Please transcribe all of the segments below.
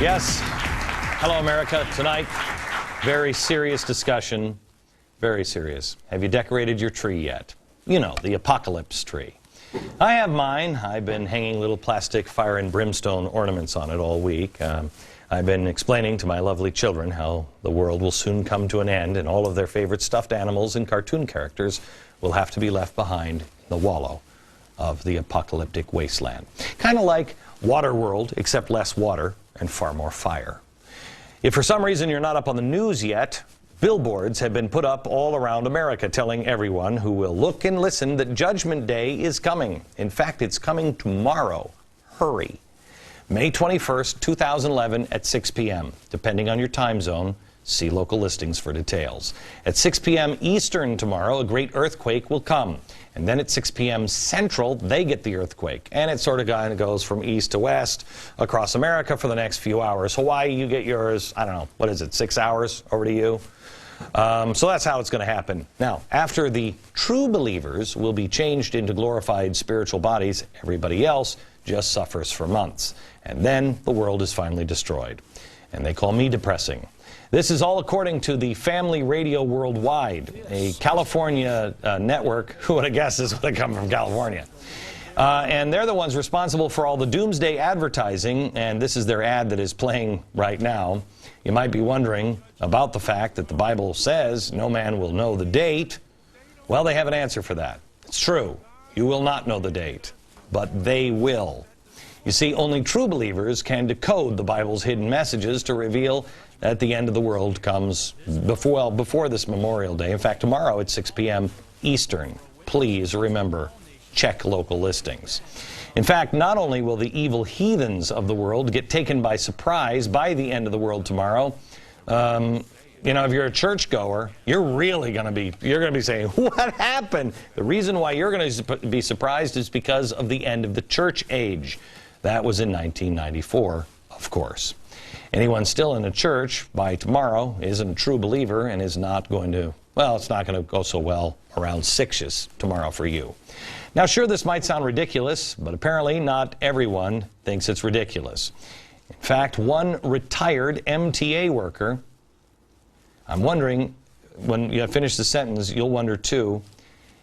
Yes. Hello, America. Tonight, very serious discussion. Very serious. Have you decorated your tree yet? You know, the apocalypse tree. I have mine. I've been hanging little plastic fire and brimstone ornaments on it all week. I've been explaining to my lovely children how the world will soon come to an end and all of their favorite stuffed animals and cartoon characters will have to be left behind in the wallow of the apocalyptic wasteland. Kind of like Waterworld, except less water and far more fire. If for some reason you're not up on the news yet, billboards have been put up all around America telling everyone who will look and listen that Judgment Day is coming. In fact, it's coming tomorrow. Hurry. May 21st, 2011 at 6 p.m. Depending on your time zone, see local listings for details. At 6 p.m. Eastern tomorrow, a great earthquake will come. And then at 6 p.m. Central, they get the earthquake. And it sort of kind of goes from east to west across America for the next few hours. Hawaii, you get yours, I don't know, what is it, 6 hours over to you? So that's how it's going to happen. Now, after the true believers will be changed into glorified spiritual bodies, everybody else just suffers for months. And then the world is finally destroyed. And they call me depressing. This is all according to the Family Radio Worldwide, a California network. Who would have guessed this would have come from California? And they're the ones responsible for all the doomsday advertising, and this is their ad that is playing right now. You might be wondering about the fact that the Bible says no man will know the date. Well, they have an answer for that. It's true. You will not know the date, but they will. You see, only true believers can decode the Bible's hidden messages to reveal that the end of the world comes before this Memorial Day. In fact, tomorrow at 6 p.m. Eastern. Please remember, check local listings. In fact, not only will the evil heathens of the world get taken by surprise by the end of the world tomorrow, you know, if you're a churchgoer, you're really going to be saying, what happened? The reason why you're going to be surprised is because of the end of the church age. That was in 1994, of course. Anyone still in a church by tomorrow isn't a true believer and is not going to, well, it's not going to go so well around 6-ish tomorrow for you. Now, sure, this might sound ridiculous, but apparently not everyone thinks it's ridiculous. In fact, one retired MTA worker, I'm wondering, when you finish the sentence, you'll wonder too,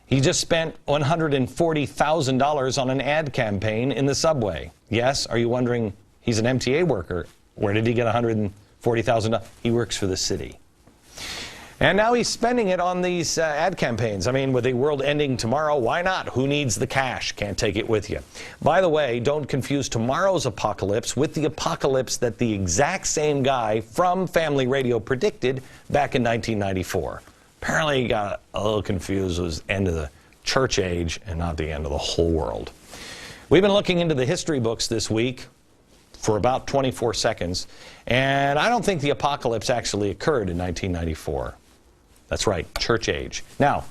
he just spent $140,000 on an ad campaign in the subway. Yes, are you wondering, he's an MTA worker. Where did he get $140,000? He works for the city. And now he's spending it on these ad campaigns. I mean, with the world ending tomorrow, why not? Who needs the cash? Can't take it with you. By the way, don't confuse tomorrow's apocalypse with the apocalypse that the exact same guy from Family Radio predicted back in 1994. Apparently he got a little confused. It was the end of the church age and not the end of the whole world. We've been looking into the history books this week for about 24 seconds, and I don't think the apocalypse actually occurred in 1994. That's right, church age. Now,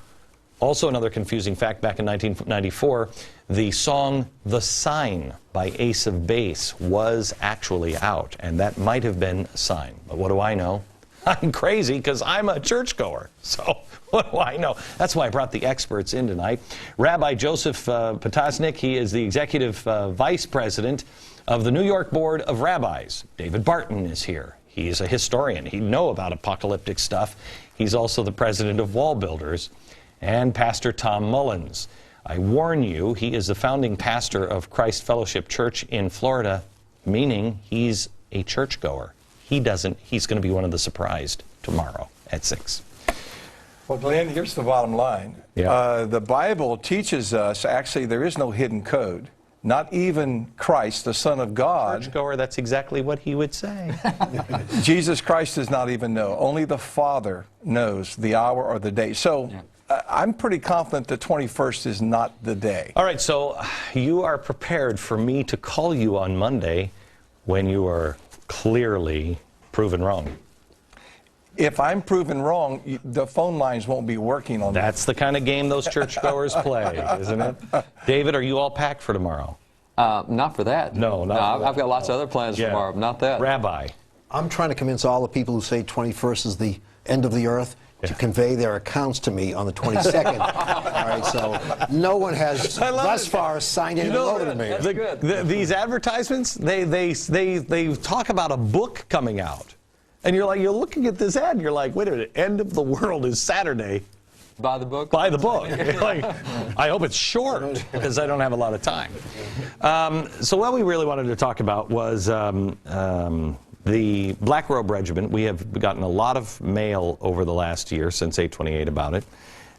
also another confusing fact, back in 1994, the song The Sign by Ace of Base was actually out, and that might have been a sign. But what do I know? I'm crazy because I'm a churchgoer. So what do I know? That's why I brought the experts in tonight. Rabbi Joseph Potasnik, he is the executive vice president of the New York Board of Rabbis. David Barton is here. He's a historian. He'd know about apocalyptic stuff. He's also the president of Wall Builders. And Pastor Tom Mullins. I warn you, he is the founding pastor of Christ Fellowship Church in Florida, meaning he's a churchgoer. He's going to be one of the surprised tomorrow at 6. Well, Glenn, here's the bottom line. Yeah. The Bible teaches us, actually, there is no hidden code. Not even Christ, the Son of God. Churchgoer, that's exactly what he would say. Jesus Christ does not even know. Only the Father knows the hour or the day. So I'm pretty confident the 21st is not the day. All right, so you are prepared for me to call you on Monday when you are clearly proven wrong. If I'm proven wrong, the phone lines won't be working on that. That's the kind of game those churchgoers play, isn't it? David, are you all packed for tomorrow? Not for that. No, I've got lots of other plans for tomorrow, not that. Rabbi. I'm trying to convince all the people who say 21st is the end of the earth. to convey their accounts to me on the 22nd. All right, so no one has thus far signed anything over to me. These advertisements, they talk about a book coming out. And you're looking at this ad, and you're like, wait a minute, end of the world is Saturday. Buy the book? Buy the book. Like, I hope it's short, because I don't have a lot of time. So what we really wanted to talk about was the Black Robe Regiment. We have gotten a lot of mail over the last year since 828 about it.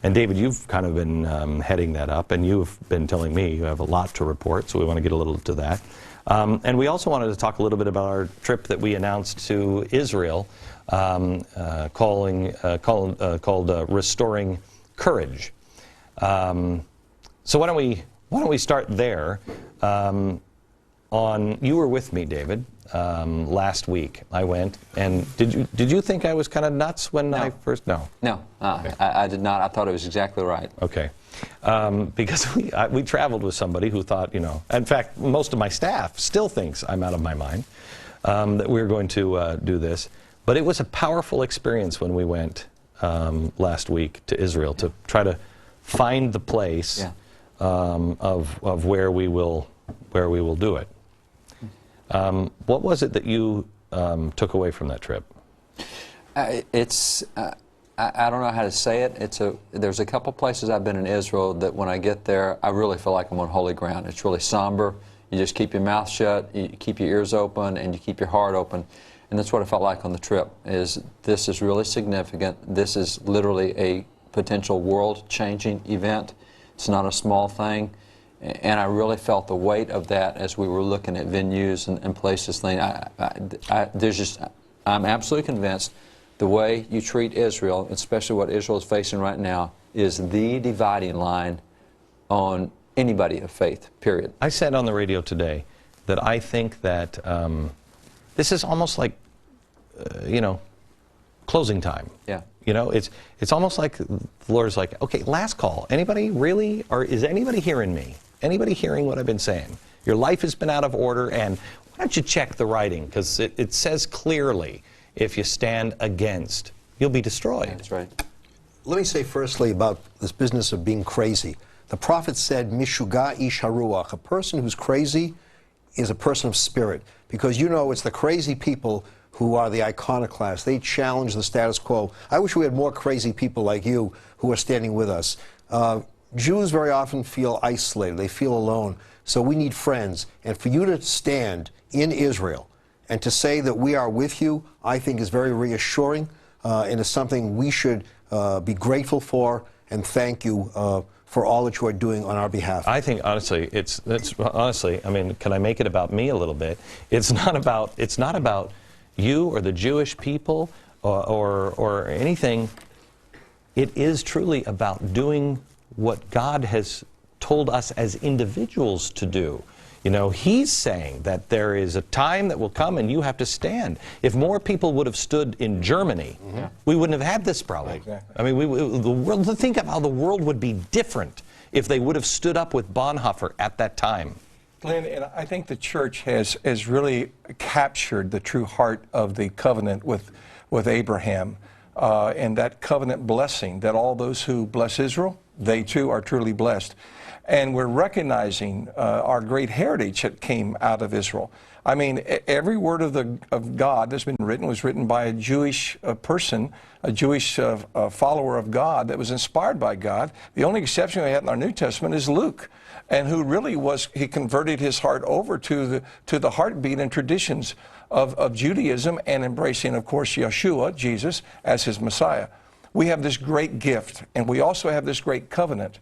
And David, you've kind of been heading that up, and you've been telling me you have a lot to report, so we want to get a little to that. And we also wanted to talk a little bit about our trip that we announced to Israel, called Restoring Courage. So why don't we start there? You were with me, David, last week. I went, and did you think I was kind of nuts when I first? No. No, I did not. I thought it was exactly right. Okay. Because we traveled with somebody who thought, in fact, most of my staff still thinks I'm out of my mind, that we were going to do this. But it was a powerful experience when we went last week to Israel to try to find the place of where we will do it. What was it that you took away from that trip? I don't know how to say it. There's a couple places I've been in Israel that when I get there, I really feel like I'm on holy ground. It's really somber. You just keep your mouth shut, you keep your ears open, and you keep your heart open. And that's what I felt like on the trip, this is really significant. This is literally a potential world-changing event. It's not a small thing. And I really felt the weight of that as we were looking at venues and places. I'm absolutely convinced the way you treat Israel, especially what Israel is facing right now, is the dividing line on anybody of faith, period. I said on the radio today that I think that this is almost like, closing time. Yeah. It's almost like the Lord's like, okay, last call. Anybody really, or is anybody hearing me? Anybody hearing what I've been saying? Your life has been out of order, and why don't you check the writing? Because it says clearly, if you stand against, you'll be destroyed. That's right. Let me say firstly about this business of being crazy. The prophet said, Mishuga ish haruach, a person who's crazy is a person of spirit. Because it's the crazy people who are the iconoclasts. They challenge the status quo. I wish we had more crazy people like you who are standing with us. Jews very often feel isolated. They feel alone. So we need friends. And for you to stand in Israel and to say that we are with you, I think is very reassuring and is something we should be grateful for and thank you for all that you are doing on our behalf. I think honestly, I mean, can I make it about me a little bit? It's not about you or the Jewish people or anything. It is truly about doing what God has told us as individuals to do. He's saying that there is a time that will come and you have to stand. If more people would have stood in Germany, we wouldn't have had this problem. Exactly. I mean, think of how the world would be different if they would have stood up with Bonhoeffer at that time. Glenn, and I think the church has really captured the true heart of the covenant with Abraham and that covenant blessing that all those who bless Israel, they too are truly blessed. And we're recognizing our great heritage that came out of Israel. I mean, every word of God that's been written was written by a Jewish person, a Jewish follower of God that was inspired by God. The only exception we have in our New Testament is Luke, and who really he converted his heart over to the heartbeat and traditions of Judaism and embracing, of course, Yeshua, Jesus, as his Messiah. We have this great gift, and we also have this great covenant.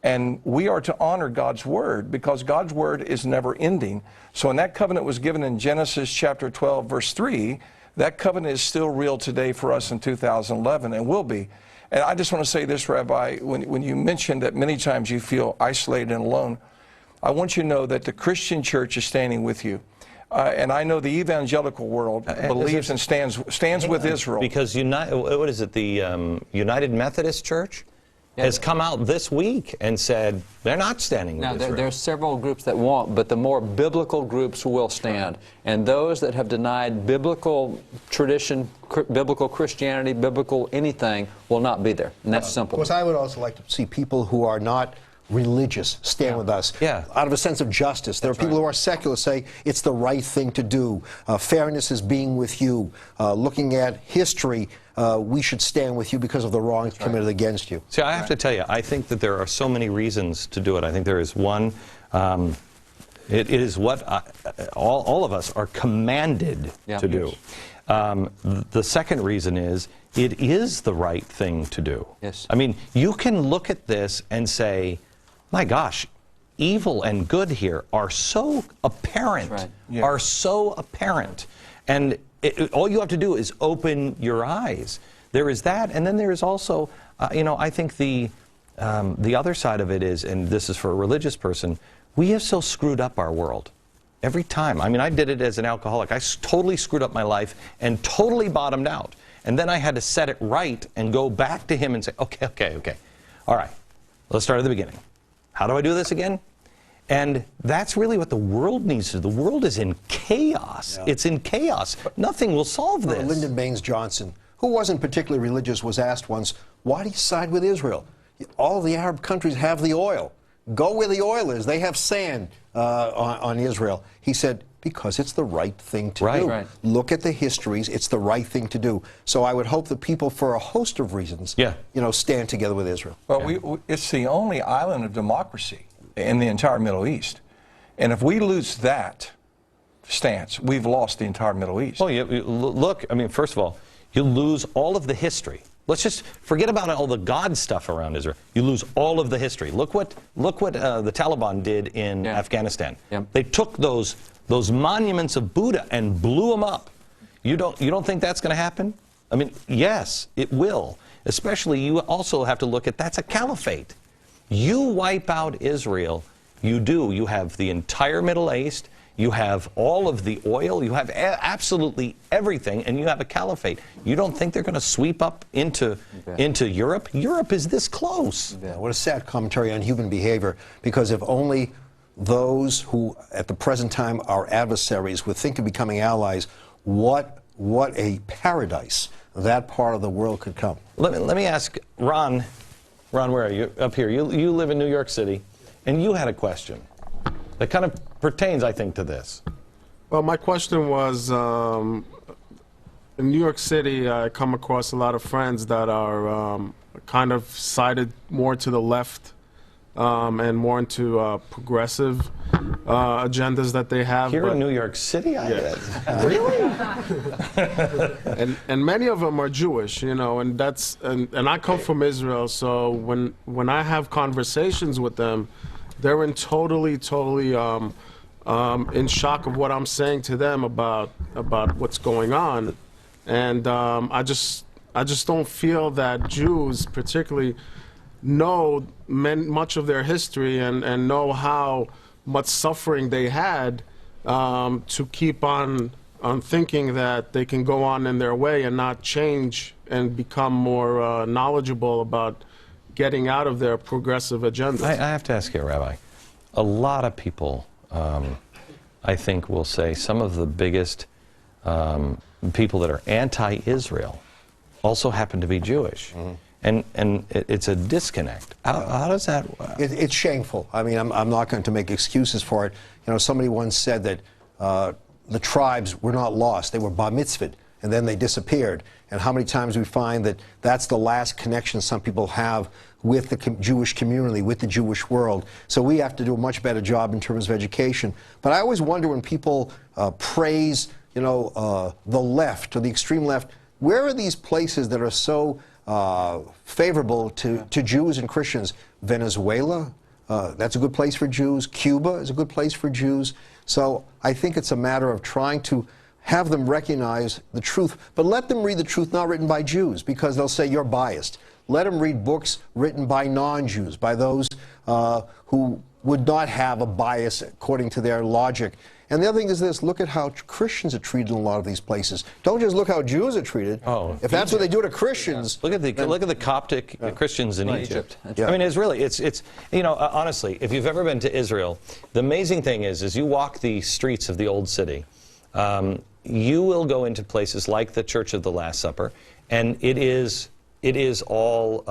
And we are to honor God's word because God's word is never ending. So when that covenant was given in Genesis chapter 12, verse 3, that covenant is still real today for us in 2011 and will be. And I just want to say this, Rabbi, when you mentioned that many times you feel isolated and alone, I want you to know that the Christian church is standing with you. And I know the evangelical world believes and stands with Israel. Because what is it, the United Methodist Church has come out this week and said they're not standing with Now, Israel. there's several groups that won't, but the more biblical groups will stand. And those that have denied biblical tradition, biblical Christianity, biblical anything, will not be there. And that's simple. Of course, I would also like to see people who are not religious stand with us out of a sense of justice. There are people who are secular say it's the right thing to do. Fairness is being with you. Looking at history, we should stand with you because of the wrongs committed against you. See, I have to tell you, I think that there are so many reasons to do it. I think there is one, it is what all of us are commanded to do. The second reason is it is the right thing to do. Yes. I mean, you can look at this and say, my gosh, evil and good here are so apparent, are so apparent. And all you have to do is open your eyes. There is that, and then there is also, I think the other side of it is, and this is for a religious person, we have so screwed up our world. Every time. I mean, I did it as an alcoholic. I totally screwed up my life and totally bottomed out. And then I had to set it right and go back to him and say, okay. All right, let's start at the beginning. How do I do this again? And that's really what the world needs to do. The world is in chaos. It's in chaos. Nothing will solve this. Lyndon Baines Johnson, who wasn't particularly religious, was asked once, why do you side with Israel? All the Arab countries have the oil. Go where the oil is. They have sand on Israel. He said, because it's the right thing to do. Right. Look at the histories. It's the right thing to do. So I would hope that people, for a host of reasons, stand together with Israel. Well, it's the only island of democracy in the entire Middle East. And if we lose that stance, we've lost the entire Middle East. Well, look, I mean, first of all, you lose all of the history. Let's just forget about all the God stuff around Israel. You lose all of the history. Look what the Taliban did in Afghanistan. They took those monuments of Buddha and blew them up. You don't think that's going to happen? I mean, yes, it will. Especially, you also have to look at that's a caliphate. You wipe out Israel, you do. You have the entire Middle East. You have all of the oil. You have absolutely everything, and you have a caliphate. You don't think they're going to sweep up into Europe? Europe is this close. Yeah, what a sad commentary on human behavior, because if only those who at the present time are adversaries would think of becoming allies, what a paradise that part of the world could come. Let me ask Ron. Ron, where are you? Up here. You live in New York City, and you had a question that kind of pertains, I think, to this. Well, my question was, in New York City, I come across a lot of friends that are kind of sided more to the left and more into progressive agendas that they have. Here in New York City? Really? and many of them are Jewish, and and I come from Israel, so when I have conversations with them, they're in totally in shock of what I'm saying to them about what's going on, and I just don't feel that Jews particularly know much of their history and know how much suffering they had to keep on thinking that they can go on in their way and not change and become more knowledgeable about getting out of their progressive agendas. I have to ask you, Rabbi, a lot of people, I think, will say some of the biggest people that are anti-Israel also happen to be Jewish. Mm-hmm. And it's a disconnect. How does that work? It's shameful. I mean, I'm not going to make excuses for it. Somebody once said that the tribes were not lost. They were bar mitzvahed, and then they disappeared. And how many times we find that that's the last connection some people have with the Jewish community, with the Jewish world. So we have to do a much better job in terms of education. But I always wonder when people praise, the left or the extreme left, where are these places that are so favorable to Jews and Christians? Venezuela, that's a good place for Jews. Cuba is a good place for Jews. So I think it's a matter of trying to have them recognize the truth, but let them read the truth not written by Jews, because they'll say you're biased. Let them read books written by non-Jews, by those who would not have a bias according to their logic. And the other thing is this, look at how Christians are treated in a lot of these places. Don't just look how Jews are treated. Oh, if that's what they do to Christians. Look at the Coptic Christians in Egypt. Yeah. I mean, it's you know, honestly, if you've ever been to Israel, the amazing thing is you walk the streets of the old city, you will go into places like the Church of the Last Supper, and it is all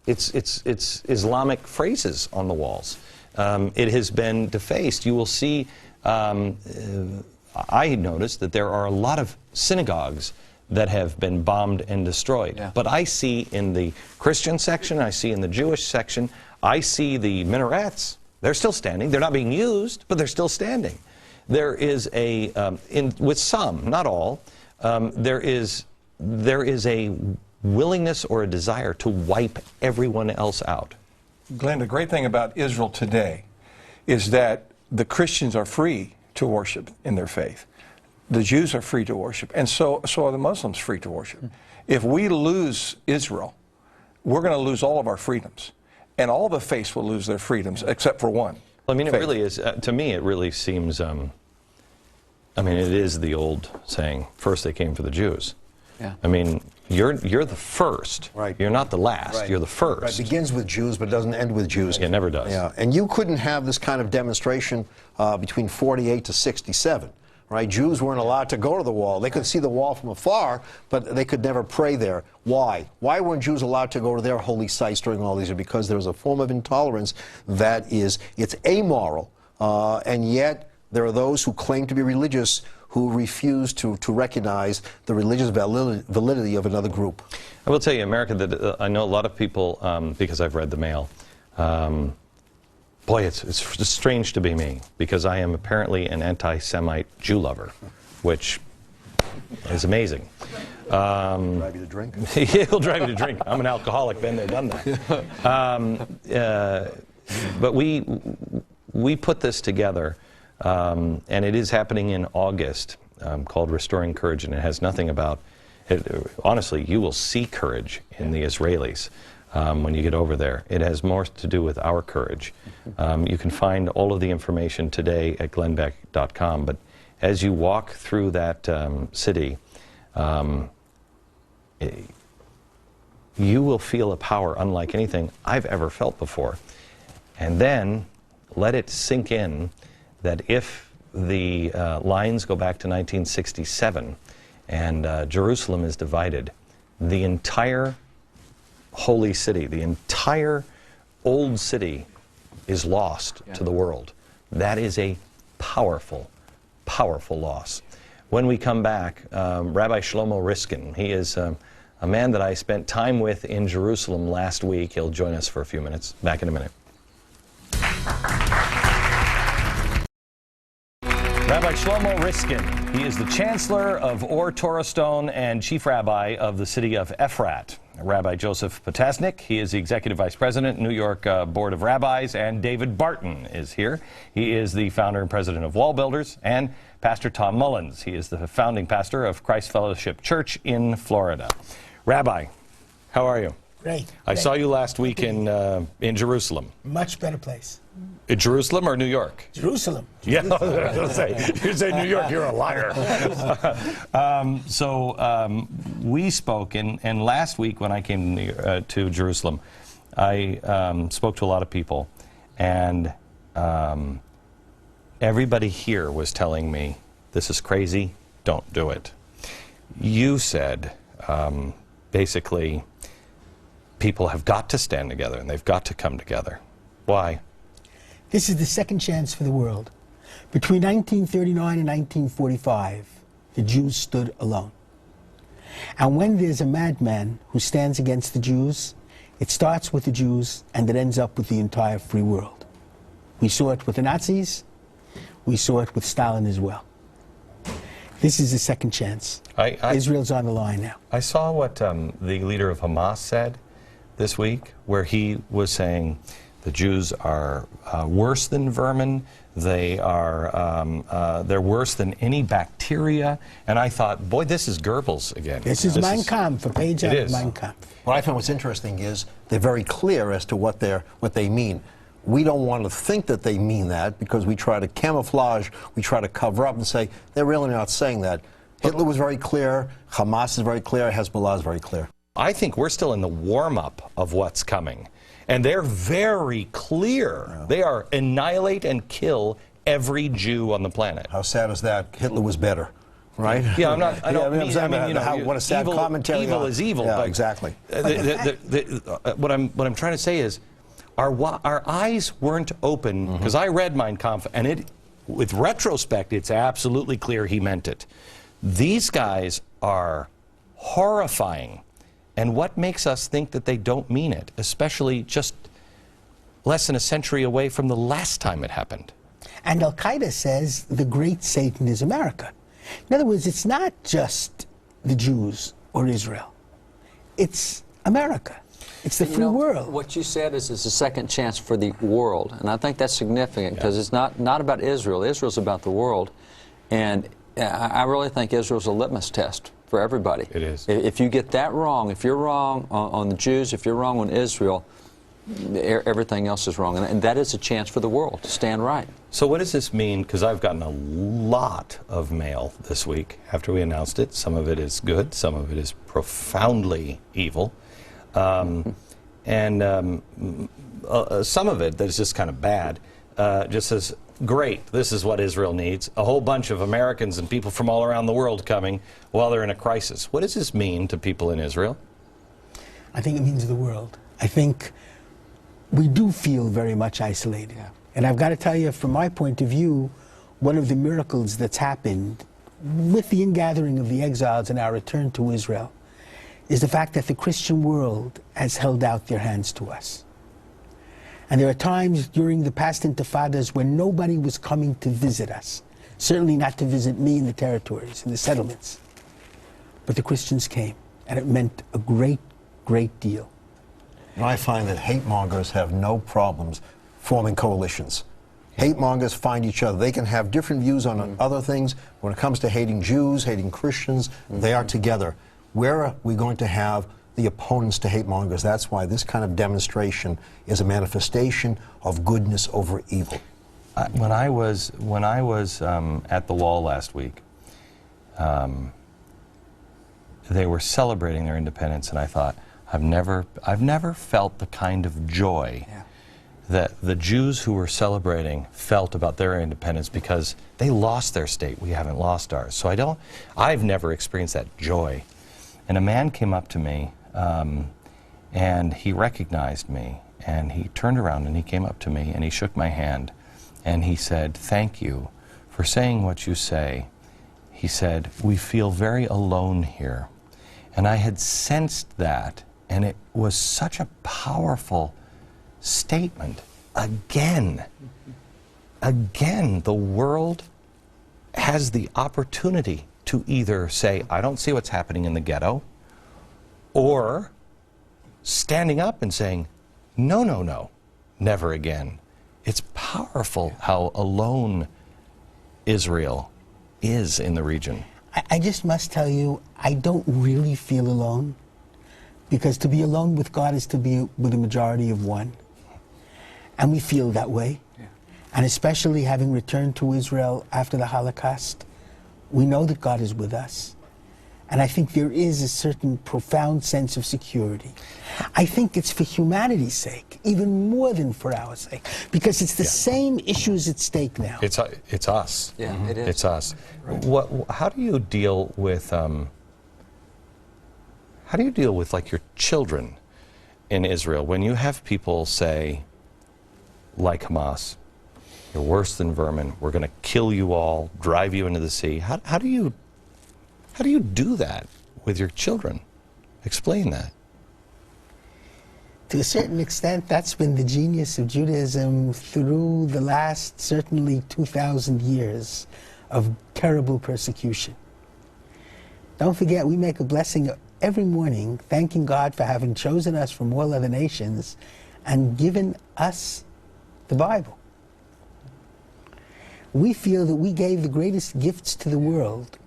it's Islamic phrases on the walls. It has been defaced. You will see. I noticed that there are a lot of synagogues that have been bombed and destroyed. Yeah. But I see in the Christian section, I see in the Jewish section, I see the minarets. They're still standing. They're not being used, but they're still standing. There is with some, not all, there is a willingness or a desire to wipe everyone else out. Glenn, the great thing about Israel today is that the Christians are free to worship in their faith. The Jews are free to worship, and so are the Muslims free to worship. If we lose Israel, we're going to lose all of our freedoms, and all the faiths will lose their freedoms except for one. Well, I mean, it faith. really is, to me, it really seems, I mean, it is the old saying, first they came for the Jews. Yeah. I mean, you're the first. Right. You're not the last. Right. You're the first. Right, it begins with Jews, but it doesn't end with Jews. It never does. Yeah, and you couldn't have this kind of demonstration between 48 to 67. Right? Jews weren't allowed to go to the wall. They could see the wall from afar, but they could never pray there. Why? Why weren't Jews allowed to go to their holy sites during all these years? Because there was a form of intolerance it's amoral, and yet there are those who claim to be religious who refuse to recognize the religious validity of another group. I will tell you, America, that I know a lot of people, because I've read the Mail, boy, it's strange to be me, because I am apparently an anti-Semite Jew lover, which is amazing. Drive you to drink? He'll drive you to drink. I'm an alcoholic, been there, done that. But we put this together, and it is happening in August, called Restoring Courage, and it has nothing about it. Honestly, you will see courage in the Israelis when you get over there. It has more to do with our courage. You can find all of the information today at glennbeck.com, but as you walk through that city, you will feel a power unlike anything I've ever felt before. And then let it sink in that if the lines go back to 1967 and Jerusalem is divided, the entire holy city, the entire old city is lost to the world. That is a powerful, powerful loss. When we come back, Rabbi Shlomo Riskin, he is a man that I spent time with in Jerusalem last week. He'll join us for a few minutes. Back in a minute. Rabbi Shlomo Riskin. He is the Chancellor of Or Torah Stone and Chief Rabbi of the city of Efrat. Rabbi Joseph Potasnik, he is the Executive Vice President, New York Board of Rabbis, and David Barton is here. He is the founder and president of Wall Builders, and Pastor Tom Mullins. He is the founding pastor of Christ Fellowship Church in Florida. Rabbi, how are you? Great. I saw you last week in Jerusalem. Much better place. In Jerusalem or New York? Jerusalem. Yeah, I was going to say, you say New York, you're a liar. We spoke, and last week when I came to Jerusalem, I spoke to a lot of people, and everybody here was telling me, this is crazy, don't do it. You said, basically, people have got to stand together, and they've got to come together. Why? This is the second chance for the world. Between 1939 and 1945, the Jews stood alone. And when there's a madman who stands against the Jews, it starts with the Jews and it ends up with the entire free world. We saw it with the Nazis. We saw it with Stalin as well. This is the second chance. Israel's on the line now. I saw what the leader of Hamas said this week, where he was saying the Jews are worse than vermin. They're worse than any bacteria. And I thought, boy, this is Goebbels again. This is Mein Kampf, a page out of Mein Kampf. What I found was interesting is they're very clear as to what they mean. we don't want to think that they mean that because we try to camouflage, we try to cover up and say, they're really not saying that. Hitler was very clear, Hamas is very clear, Hezbollah is very clear. I think we're still in the warm-up of what's coming. And they're very clear. They are annihilate and kill every Jew on the planet. How sad is that? Hitler was better, right? Yeah, I'm not. I don't mean. I mean, you know, what a sad evil, commentary. Evil is evil. Yeah, but exactly. What I'm trying to say is, our eyes weren't open because I read Mein Kampf, and with retrospect, it's absolutely clear he meant it. These guys are horrifying, and what makes us think that they don't mean it, especially just less than a century away from the last time it happened? And Al-Qaeda says the great Satan is America. In other words, it's not just the Jews or Israel. It's America. It's the free world. What you said is it's a second chance for the world, and I think that's significant because it's not about Israel. Israel's about the world, and I really think Israel's a litmus test for everybody. It is. If you get that wrong, if you're wrong on the Jews, if you're wrong on Israel, everything else is wrong, and that is a chance for the world to stand right. So what does this mean? Because I've gotten a lot of mail this week after we announced it. Some of it is good, some of it is profoundly evil, and some of it that is just kind of bad. Just says, great, this is what Israel needs. A whole bunch of Americans and people from all around the world coming while they're in a crisis. What does this mean to people in Israel? I think it means the world. I think we do feel very much isolated. Yeah. And I've got to tell you, from my point of view, one of the miracles that's happened with the ingathering of the exiles and our return to Israel is the fact that the Christian world has held out their hands to us. And there are times during the past intifadas when nobody was coming to visit us, certainly not to visit me in the territories, in the settlements. But the Christians came, and it meant a great, great deal. And I find that hate mongers have no problems forming coalitions. Hate mongers find each other. They can have different views on other things. When it comes to hating Jews, hating Christians, they are together. Where are we going to have the opponents to hate mongers? That's why this kind of demonstration is a manifestation of goodness over evil. When I was at the wall last week, they were celebrating their independence, and I thought, I've never felt the kind of joy that the Jews who were celebrating felt about their independence, because they lost their state. We haven't lost ours. So I've never experienced that joy. And a man came up to me, and he recognized me, and he turned around and he came up to me and he shook my hand, and he said, "Thank you for saying what you say." He said, "We feel very alone here." And I had sensed that, and it was such a powerful statement. Again, the world has the opportunity to either say, I don't see what's happening in the ghetto, or standing up and saying, no, no, no, never again. It's powerful how alone Israel is in the region. I just must tell you, I don't really feel alone, because to be alone with God is to be with a majority of one. And we feel that way. Yeah. And especially having returned to Israel after the Holocaust, we know that God is with us. And I think there is a certain profound sense of security. I think it's for humanity's sake, even more than for our sake, because it's the same issues at stake now. It's us. Yeah, it is. It's us. How do you deal with like your children in Israel when you have people say, like Hamas, you're worse than vermin, we're going to kill you all, drive you into the sea? How do you do that with your children? Explain that. To a certain extent, that's been the genius of Judaism through the last, certainly 2,000 years of terrible persecution. Don't forget, we make a blessing every morning, thanking God for having chosen us from all other nations and given us the Bible. We feel that we gave the greatest gifts to the world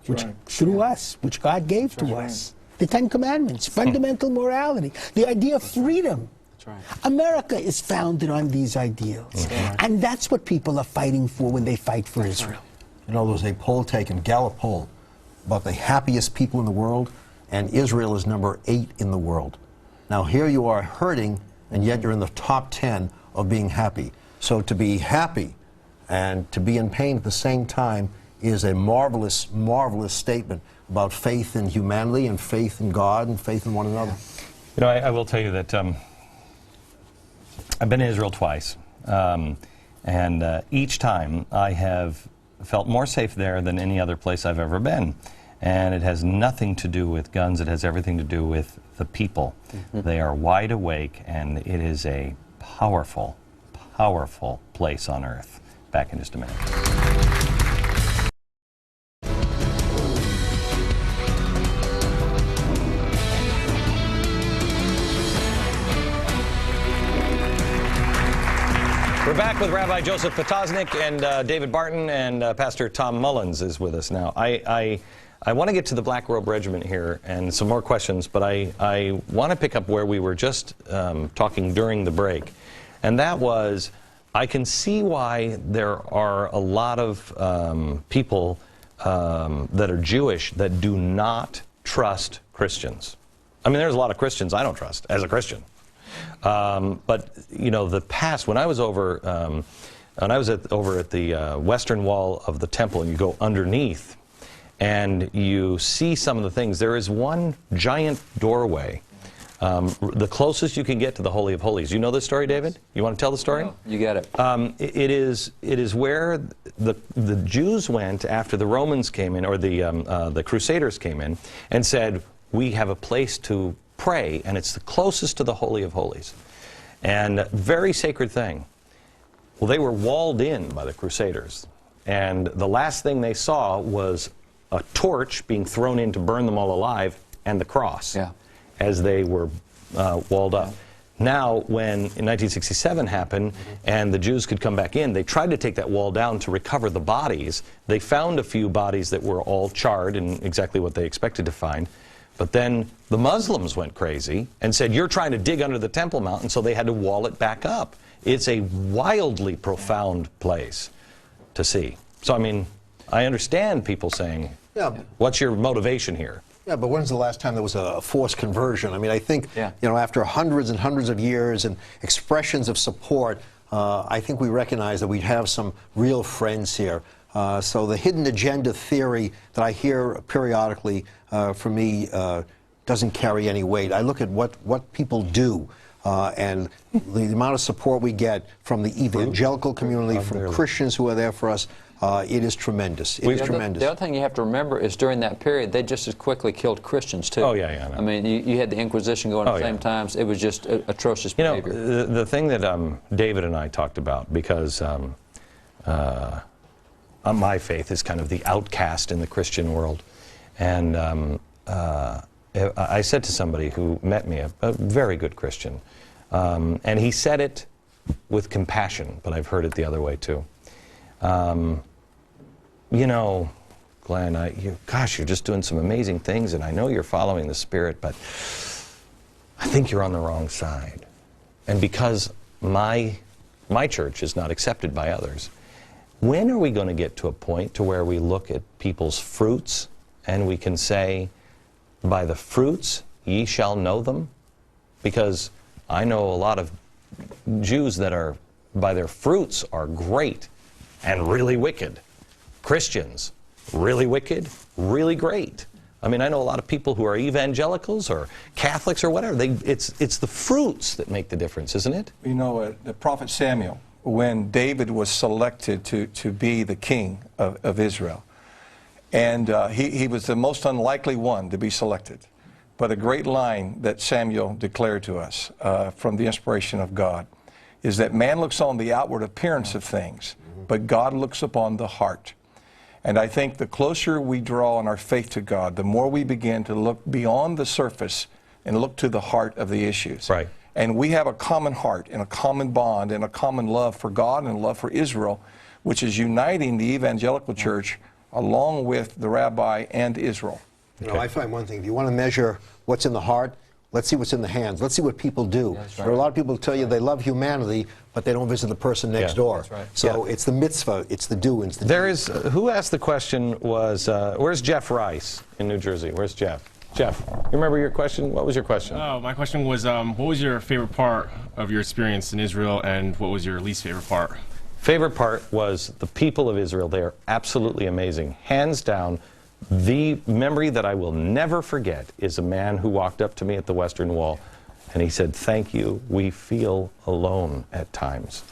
through us, which God gave to us. The Ten Commandments, fundamental morality, the idea of freedom. right. America is founded on these ideals. And that's what people are fighting for when they fight for Israel. You know, there was a poll taken, Gallup poll, about the happiest people in the world, and Israel is number 8 in the world. Now, here you are hurting, and yet you're in the top 10 of being happy. So to be happy and to be in pain at the same time is a marvelous, marvelous statement about faith in humanity and faith in God and faith in one another. You know, I will tell you that I've been to Israel twice, and each time I have felt more safe there than any other place I've ever been. And it has nothing to do with guns, it has everything to do with the people. They are wide awake, and it is a powerful, powerful place on earth. Back in just a minute. We're back with Rabbi Joseph Potosnik and David Barton, and Pastor Tom Mullins is with us now. I want to get to the Black Robe Regiment here and some more questions, but I want to pick up where we were just talking during the break. And that was, I can see why there are a lot of people that are Jewish that do not trust Christians. I mean, there's a lot of Christians I don't trust as a Christian. But, you know, the past, when I was over, over at the western wall of the temple, and you go underneath, and you see some of the things. There is one giant doorway, the closest you can get to the Holy of Holies. You know this story, David? You want to tell the story? No, you get it. It is where the Jews went after the Romans came in, or the Crusaders came in, and said, we have a place to pray, and it's the closest to the Holy of Holies. And very sacred thing. Well, they were walled in by the Crusaders, and the last thing they saw was a torch being thrown in to burn them all alive, and the cross, as they were walled up. Now, when in 1967 happened, and the Jews could come back in, they tried to take that wall down to recover the bodies. They found a few bodies that were all charred and exactly what they expected to find. But then the Muslims went crazy and said, you're trying to dig under the Temple Mount, and so they had to wall it back up. It's a wildly profound place to see. So, I mean, I understand people saying, what's your motivation here? Yeah, but when's the last time there was a forced conversion? I mean, I think, you know, after hundreds and hundreds of years and expressions of support, I think we recognize that we have some real friends here. So the hidden agenda theory that I hear periodically, for me, doesn't carry any weight. I look at what people do, and the amount of support we get from the evangelical community, from Christians who are there for us. It is tremendous. It is tremendous. The other thing you have to remember is during that period, they just as quickly killed Christians, too. Oh, yeah. I mean, you had the Inquisition going at the same times. It was just atrocious behavior. You know, the thing that David and I talked about, because my faith is kind of the outcast in the Christian world. And I said to somebody who met me, a very good Christian, and he said it with compassion, but I've heard it the other way, too. You know, Glenn, gosh, you're just doing some amazing things, and I know you're following the Spirit, but I think you're on the wrong side. And because my church is not accepted by others, when are we going to get to a point to where we look at people's fruits and we can say, by the fruits ye shall know them? Because I know a lot of Jews that are, by their fruits, are great and really wicked. Christians, really wicked, really great. I mean, I know a lot of people who are evangelicals or Catholics or whatever. It's the fruits that make the difference, isn't it? You know, the prophet Samuel, when David was selected to be the king of Israel, and he was the most unlikely one to be selected. But a great line that Samuel declared to us from the inspiration of God is that man looks on the outward appearance of things, but God looks upon the heart. And I think the closer we draw in our faith to God, the more we begin to look beyond the surface and look to the heart of the issues. Right. And we have a common heart and a common bond and a common love for God and love for Israel, which is uniting the evangelical church along with the rabbi and Israel. You know, I find one thing, if you want to measure what's in the heart, Let's see what's in the hands. Let's see what people do. There are a lot of people who tell you they love humanity, but they don't visit the person next door. That's right. So it's the mitzvah, it's the do, it's the There do. is, who asked the question was, where's Jeff Rice in New Jersey? Where's Jeff? Jeff, you remember your question? What was your question? Oh, my question was, what was your favorite part of your experience in Israel, and what was your least favorite part? Favorite part was the people of Israel. They are absolutely amazing. Hands down, the memory that I will never forget is a man who walked up to me at the Western Wall and he said, "Thank you. We feel alone at times."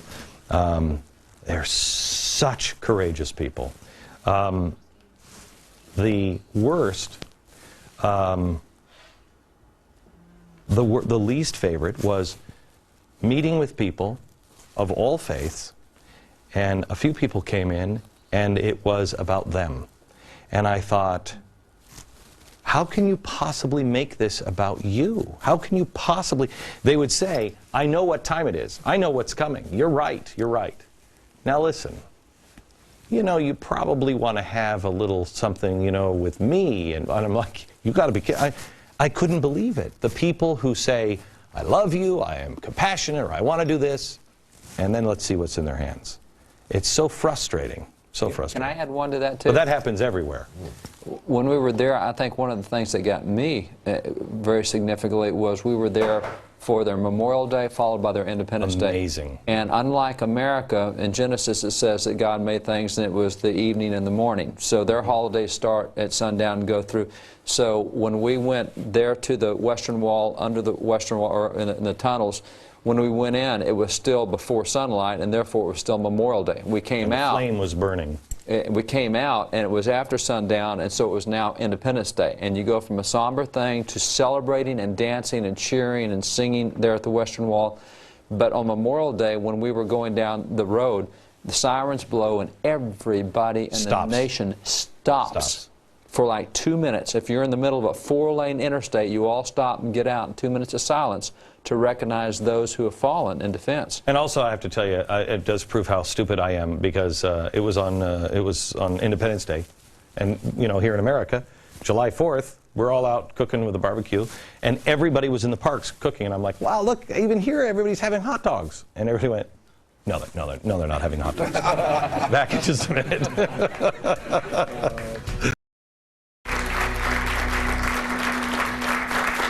They're such courageous people. The worst, the least favorite was meeting with people of all faiths, and a few people came in and it was about them. And I thought, how can you possibly make this about you? How can you possibly... They would say, "I know what time it is. I know what's coming. You're right. You're right. Now listen, you know, you probably want to have a little something, you know, with me." And I'm like, "You've got to be kidding." I couldn't believe it. The people who say, "I love you, I am compassionate, or I want to do this," and then let's see what's in their hands. It's so frustrating. So frustrating. Can I add one to that, too? But that happens everywhere. When we were there, I think one of the things that got me very significantly was we were there for their Memorial Day, followed by their Independence Day. Amazing. And unlike America, in Genesis it says that God made things and it was the evening and the morning. So their holidays start at sundown and go through. So when we went there to the Western Wall, under the Western Wall, or in the tunnels, when we went in, it was still before sunlight, and therefore it was still Memorial Day. We came out. The flame was burning. We came out, and it was after sundown, and so it was now Independence Day. And you go from a somber thing to celebrating and dancing and cheering and singing there at the Western Wall. But on Memorial Day, when we were going down the road, the sirens blow, and everybody in the nation stops for like 2 minutes. If you're in the middle of a 4-lane interstate, you all stop and get out in 2 minutes of silence to recognize those who have fallen in defense. And also, I have to tell you, it does prove how stupid I am, because it was on Independence Day, and you know, here in America, July 4th, we're all out cooking with a barbecue, and everybody was in the parks cooking, and I'm like, wow, look, even here, everybody's having hot dogs, and everybody went, no, they're not having hot dogs. Back in just a minute.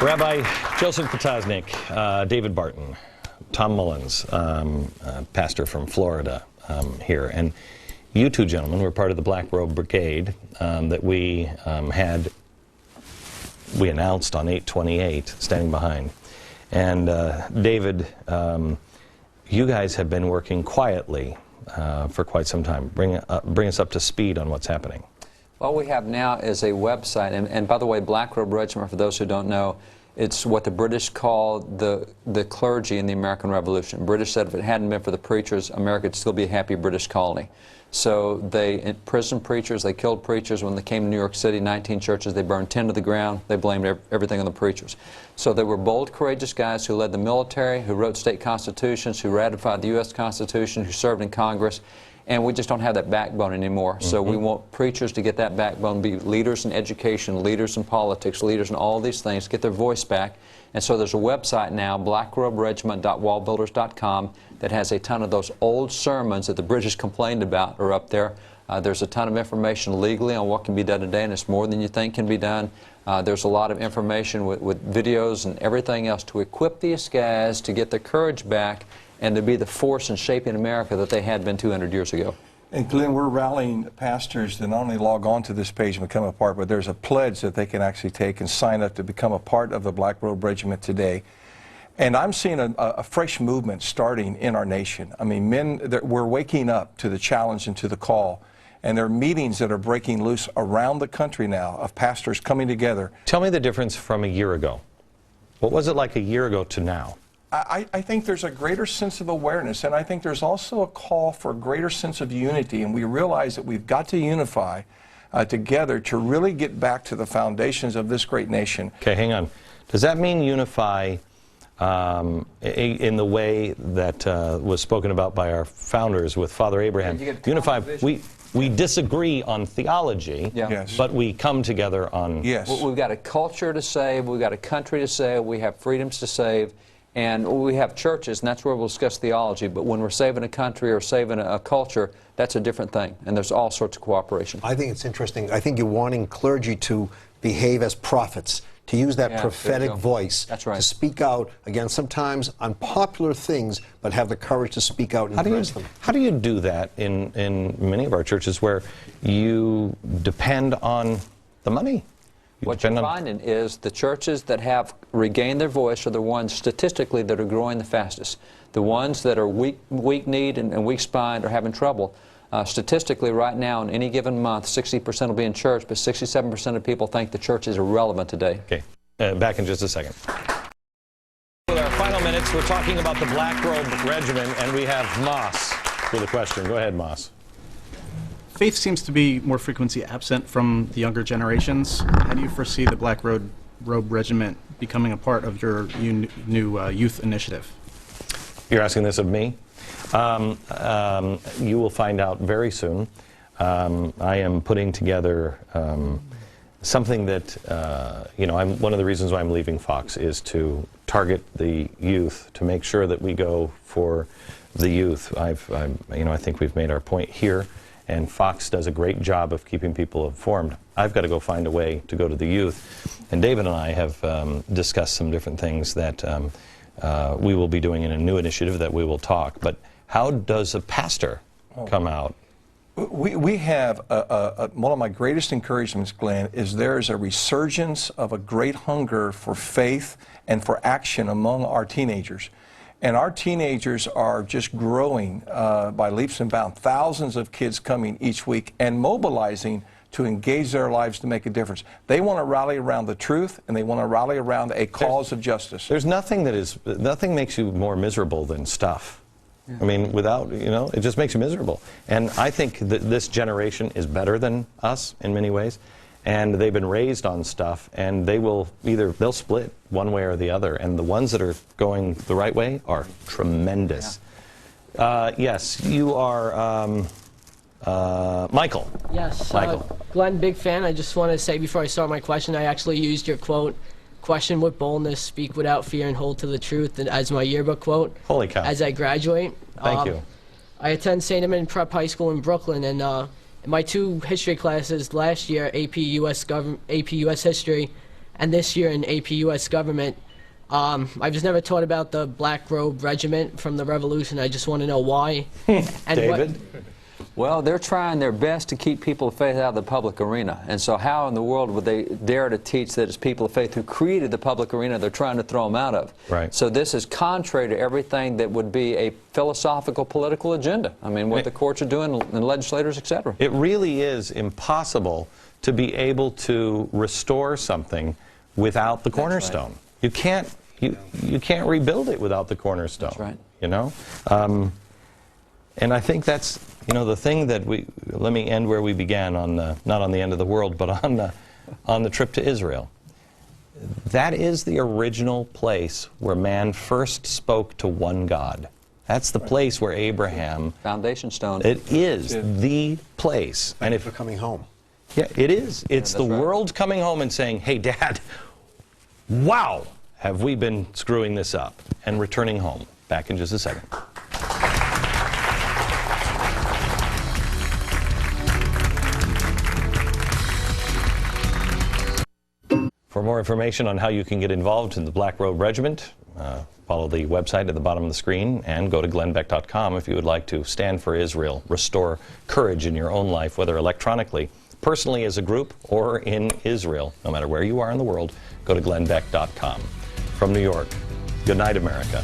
Rabbi Joseph Potasnik, David Barton, Tom Mullins, pastor from Florida here. And you two gentlemen were part of the Black Robe Brigade that we announced on 8/28, standing behind. And David, you guys have been working quietly for quite some time. Bring us up to speed on what's happening. What we have now is a website, and by the way, Black Robe Regiment, for those who don't know, it's what the British called the clergy in the American Revolution. British said if it hadn't been for the preachers, America would still be a happy British colony. So they imprisoned preachers, they killed preachers. When they came to New York City, 19 churches, they burned 10 to the ground. They blamed everything on the preachers. So they were bold, courageous guys who led the military, who wrote state constitutions, who ratified the U.S. Constitution, who served in Congress. And we just don't have that backbone anymore. So we want preachers to get that backbone, be leaders in education, leaders in politics, leaders in all these things, get their voice back. And so there's a website now, blackroberegiment.wallbuilders.com, that has a ton of those old sermons that the British complained about are up there. There's a ton of information legally on what can be done today, and it's more than you think can be done. There's a lot of information with videos and everything else to equip these guys to get their courage back and to be the force in shaping America that they had been 200 years ago. And Glenn, we're rallying pastors to not only log on to this page and become a part, but there's a pledge that they can actually take and sign up to become a part of the Black Robe Regiment today. And I'm seeing a fresh movement starting in our nation. I mean, we're waking up to the challenge and to the call. And there are meetings that are breaking loose around the country now of pastors coming together. Tell me the difference from a year ago. What was it like a year ago to now? I think there's a greater sense of awareness, and I think there's also a call for a greater sense of unity, and we realize that we've got to unify together to really get back to the foundations of this great nation. Okay, hang on. Does that mean unify in the way that was spoken about by our founders with Father Abraham? Unify. We disagree on theology, Yeah. Yes. but we come together on... Yes. We've got a culture to save, we've got a country to save, we have freedoms to save, and we have churches, and that's where we'll discuss theology. But when we're saving a country or saving a culture, that's a different thing, and there's all sorts of cooperation. I think it's interesting. I think you're wanting clergy to behave as prophets, to use that Yeah, there prophetic you go. voice, That's right. to speak out against sometimes unpopular things, but have the courage to speak out and address them. How do you do that in many of our churches where you depend on the money? What you're finding is the churches that have regained their voice are the ones statistically that are growing the fastest. The ones that are weak-kneed and weak-spined are having trouble. Statistically, right now, in any given month, 60% will be in church, but 67% of people think the church is irrelevant today. Okay, back in just a second. With our final minutes, we're talking about the Black Robe Regiment, and we have Moss with a question. Go ahead, Moss. Faith seems to be more frequently absent from the younger generations. How do you foresee the Black Robe Regiment becoming a part of your new youth initiative? You're asking this of me? You will find out very soon. I am putting together something that, one of the reasons why I'm leaving Fox is to target the youth, to make sure that we go for the youth. I think we've made our point here, and Fox does a great job of keeping people informed. I've got to go find a way to go to the youth. And David and I have discussed some different things that we will be doing in a new initiative that we will talk. But how does a pastor come out? We have one of my greatest encouragements, Glenn, is there is a resurgence of a great hunger for faith and for action among our teenagers. And our teenagers are just growing by leaps and bounds. Thousands of kids coming each week and mobilizing to engage their lives to make a difference. They want to rally around the truth, and they want to rally around a cause of justice. There's nothing nothing makes you more miserable than stuff. Yeah. I mean, without, it just makes you miserable. And I think that this generation is better than us in many ways. And they've been raised on stuff, and they'll split one way or the other. And the ones that are going the right way are tremendous. Yeah. Yes, you are Michael. Yes, Michael. Glenn, big fan. I just want to say before I start my question, I actually used your quote, "Question with boldness, speak without fear, and hold to the truth," as my yearbook quote. Holy cow. As I graduate. Thank you. I attend St. Edmund Prep High School in Brooklyn, and in my two history classes last year, AP US History, and this year in AP US Government, I just never taught about the Black Robe Regiment from the Revolution. I just want to know why. And David? Well, they're trying their best to keep people of faith out of the public arena. And so how in the world would they dare to teach that it's people of faith who created the public arena they're trying to throw them out of? Right. So this is contrary to everything that would be a philosophical political agenda. I mean, what the courts are doing and legislators, etc. It really is impossible to be able to restore something without the cornerstone. Right. You can't rebuild it without the cornerstone. That's right. And I think that's the thing that let me end where we began, not on the end of the world, but on the trip to Israel. That is the original place where man first spoke to one God. That's the place where Abraham... Foundation stone. It is the place. And if we're coming home. Yeah, it is. It's the right. world coming home and saying, "Hey, Dad, wow, have we been screwing this up?" And returning home. Back in just a second. For more information on how you can get involved in the Black Robe Regiment, follow the website at the bottom of the screen and go to glennbeck.com if you would like to stand for Israel, restore courage in your own life, whether electronically, personally as a group, or in Israel. No matter where you are in the world, go to glennbeck.com. From New York, good night, America.